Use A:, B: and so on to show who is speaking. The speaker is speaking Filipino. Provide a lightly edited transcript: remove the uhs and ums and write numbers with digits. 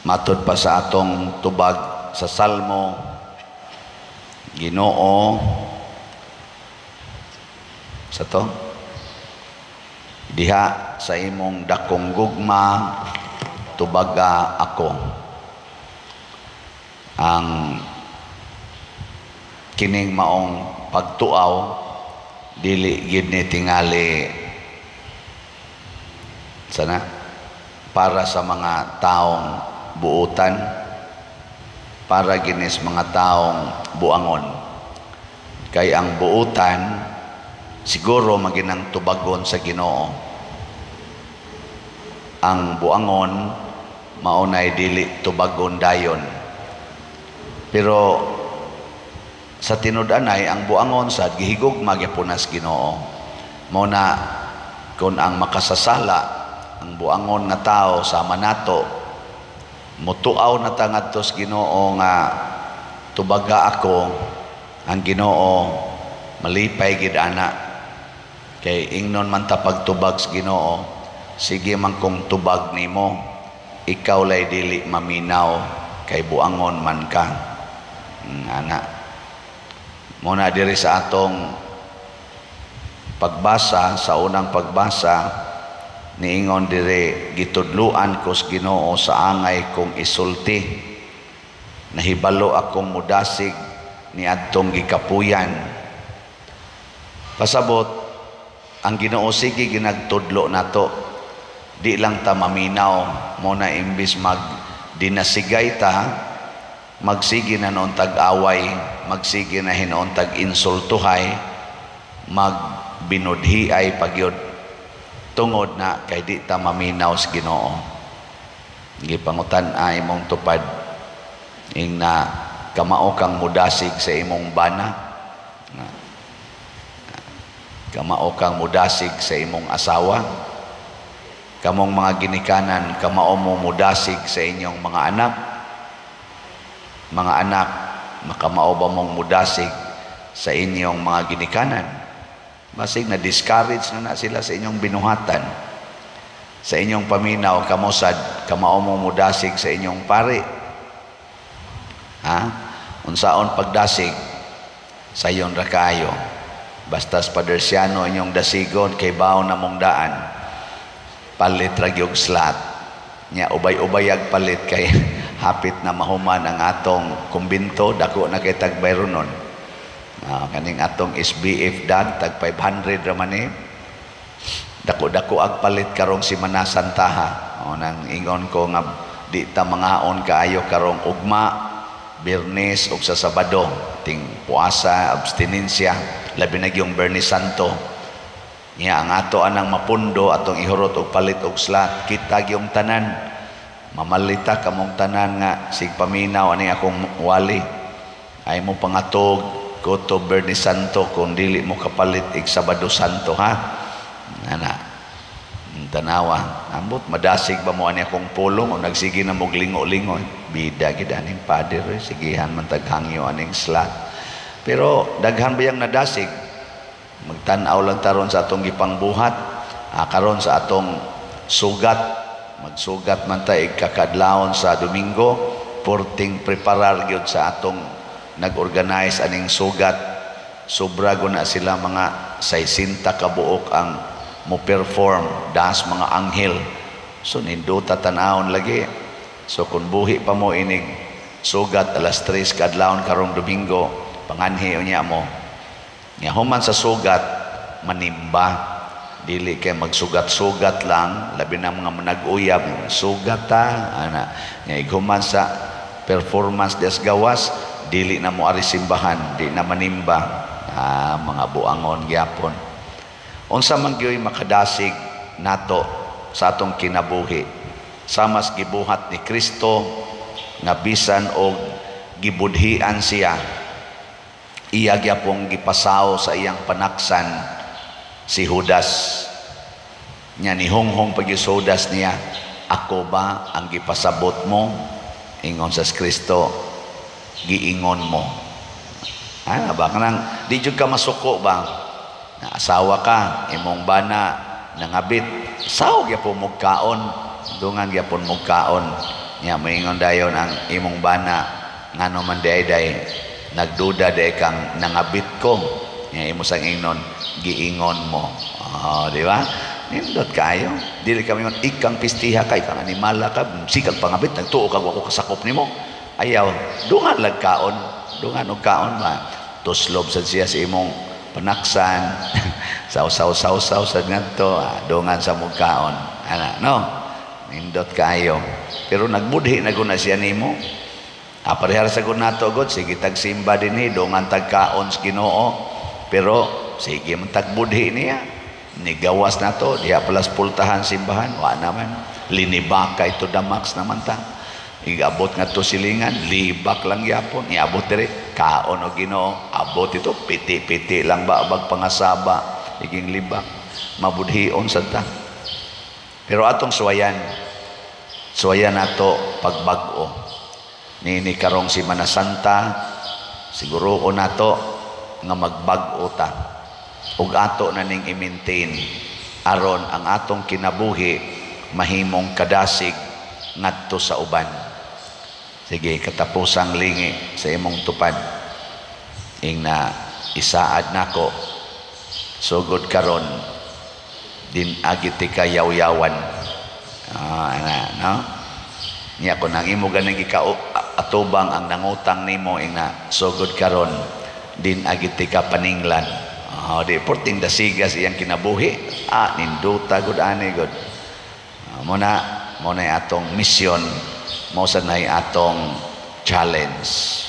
A: Matod pa sa atong tubag sa Salmo, Ginoo, sa to, diha sa imong dakong gugma, tubaga ako. Ang kining maong pagtuaw, dili gid ni tingali sana para sa mga taong buutan, para ginis mga taong buangon. Kay ang buutan siguro maginang tubagon sa Ginoo. Ang buangon maunay dili tubagon dayon. Pero sa tinud-anay ang buangon sad gihigugma gyapon as Ginoo. Mao na kun ang makasasala ang buangon nga tao sama nato, mutuaw na ta ngadto sa Ginoo nga tubaga ako, ang Ginoo malipay gid ana. Kay ingnon man ta pagtubag sa Ginoo, sige man kong tubag nimo, ikaw lay dili maminaw kay buangon man ka. Ana muna diri sa atong pagbasa, sa unang pagbasa niingon dire, gitudluan ko sa Ginoo sa angay kong isulti, nahibalo akong mudasig ni adtong gikapuyan. Pasabot ang Ginoo sige ginagtudlo nato, di lang ta maminaw, muna imbis mag dinasigay ta, magsige na noon tag-away, magsige na hinoon tag-insultuhay, magbinudhiay pagyod, tungod na kay di ta maminaw sa Ginoo. Gipangutan ay imong tupad ing na kamao kang mudasig sa imong bana, kamao kang mudasig sa imong asawa, kamong mga ginikanan, kamao mo mudasig sa inyong mga anak. Mga anak, makamao ba mong mudasig sa inyong mga ginikanan? Basig na discourage na sila sa inyong binuhatan, sa inyong paminaw, kamusad, kamao mong mudasig sa inyong pari. Unsaon pagdasig sayon ra kayo, bastas padersiano inyong dasigon kay bawo na mong daan, palit ra gyud slat nya, ubay-ubayag palit kay hapit na mahuman ang atong kumbinto, dako na kay tagbayronon. Kaning atong SBF dag tag 500 ra man dako-dako ag palit karong si manasantaha. Nang ingon ko nga di ta mangaon kaayo karong ugma, Biyernes ug sa Sabado, ting puasa, abstinensya, labi na yung Bernis Santo. Nya ang ato anang mapundo atong ihurot og palit og slat, kita gyung tanan, mamalita kamong tanan nga sig paminaw ani akong wali, ay mo pangatog ko to Bernis Santo kung dili mo kapalit ig Sabado Santo, ha? Ana tanawa, ambot madasig ba mo ani akong pulong o nagsige na mog lingo-lingo, bida gid aning pader, sigihan man taghangyo aning slat. Pero daghan ba yang nadasig, magtan-aw lang taron sa atong gipangbuhat, karon sa atong sugat, magsugat man ta ikakadlawon sa Domingo, porting preparar gyud sa atong nag-organize aning sugat. Sobra na sila, mga 60 kabuok ang mo perform, das mga anghel. So ninduta tanawon lagi. So kung buhi pa mo inig sugat alas 3 kadlawon karong Domingo, panganhi unya mo. Nya human sa sugat manimba, dili kay magsugat-sugat lang, labi na mga manag-uyab, sugat ta ana. Nya ighuman sa performance des gawas, dili na mo ari simbahan, di na manimba. Mga buangon gyapon. Unsa man gyoy makadasig nato sa atong kinabuhi, samas gibuhat ni Kristo nga bisan og gibudhian siya, iya gyapong gipasaw sa iyang panaksan si Judas. Nya ni honghong pag Judas niya, ako ba ang gipasabot mo? Ingon sa Kristo, giingon mo. Ba kanang di jud ka masuko ba? Na asawa ka, imong bana nangabit, saw gyapon mo kaon, dungan gyapon mo kaon. nya moingon dayon ang imong bana ngano man day nagduda day kang nangabit ko, nya imo sang ingnon giingon mo. Di ba? Nindot kayo. Dili kami man ikang pistiha kay kang animala ka, sikag pangabit nagtuo kag ako kasakop nimo. Ayaw, dungan lag kaon, dungan og kaon ba. Tuslob sad siya sa imong panaksan. Saw sa ngadto, dungan sa mong kaon. Ana, no? Nindot kayo. Pero nagbudhi na guna siya nimo. Aparehar sa gunato god, sige tagsimba dinhi, dungan tagkaon sa Ginoo. Pero sige man tagbudhi niya. Nigawas na to, diha palas pultahan simbahan, wa naman. Linibaka ito damax naman ta. Igabot nga to silingan, libak lang yapon. Iabot dire, kaon o Ginoo. Abot ito, piti-piti lang ba, abag pangasaba, iging libak. Mabudhion sa ta. Pero atong suwayan nato pagbag-o. Nini karong si Manasanta, siguro o nato nga magbag-o ta. Ug ato na ning i-maintain aron ang atong kinabuhi mahimong kadasig ngadto sa uban. Sige, katapusang lingi sa imong tupad. Ing na isaad nako sugod karon din agiti ka yaw-yawan. No? Niya ko nang imo ganing atubang ang nangutang nimo ing na sugod karon din agiti ka paninglan. Di porting dasigas iyang kinabuhi. Ninduta gud ani gud. Muna atong misyon, mo sa nay atong challenge.